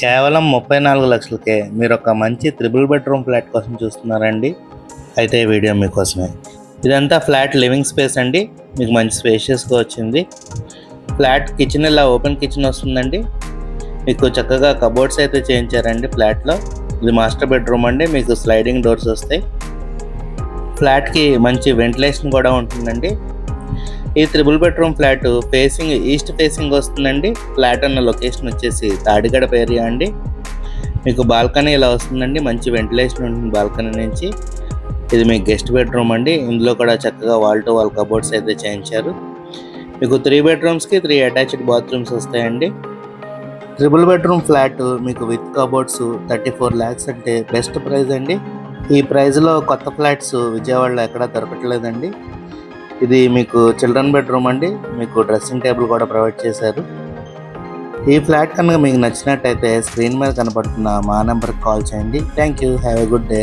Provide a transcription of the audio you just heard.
కేవలం 34 లక్షలకే మీరు ఒక మంచి త్రిబుల్ బెడ్రూమ్ ఫ్లాట్ కోసం చూస్తున్నారండి. అయితే ఈ వీడియో మీకోసమే. ఇదంతా ఫ్లాట్ లివింగ్ స్పేస్ అండి. మీకు మంచి స్పేషియస్గా వచ్చింది. ఫ్లాట్ కిచెన్ ఇలా ఓపెన్ కిచెన్ వస్తుందండి. మీకు చక్కగా కబోర్డ్స్ అయితే చేయించారండి ఫ్లాట్లో. ఇది మాస్టర్ బెడ్రూమ్ అండి. మీకు స్లైడింగ్ డోర్స్ వస్తాయి. ఫ్లాట్కి మంచి వెంటిలేషన్ కూడా ఉంటుందండి. ఈ triple bedroom flat east facing వస్తుందండి. ఫ్లాట్ అన్న లొకేషన్ వచ్చేసి తాడిగడప ఏరియా అండి. మీకు బాల్కనీ ఇలా వస్తుందండి. మంచి వెంటిలేషన్ ఉంటుంది బాల్కనీ నుంచి. ఇది మీ గెస్ట్ బెడ్రూమ్ అండి. ఇందులో కూడా చక్కగా వాల్ టు వాల్ కబోర్డ్స్ అయితే చేయించారు. మీకు 3 బెడ్రూమ్స్కి 3 అటాచ్డ్ బాత్రూమ్స్ వస్తాయండి. త్రిబుల్ బెడ్రూమ్ ఫ్లాట్ మీకు విత్ కబోర్డ్స్ 34 lakhs అంటే బెస్ట్ ప్రైస్ అండి. ఈ ప్రైస్లో కొత్త ఫ్లాట్స్ విజయవాడలో ఎక్కడా దొరకట్లేదండి. ఇది మీకు చిల్డ్రన్ బెడ్రూమ్ అండి. మీకు డ్రెస్సింగ్ టేబుల్ కూడా ప్రొవైడ్ చేశారు. ఈ ఫ్లాట్ కనుక మీకు నచ్చినట్టయితే స్క్రీన్ మీద కనపడుతున్న మా నెంబర్కి కాల్ చేయండి. Thank you. Have a good day.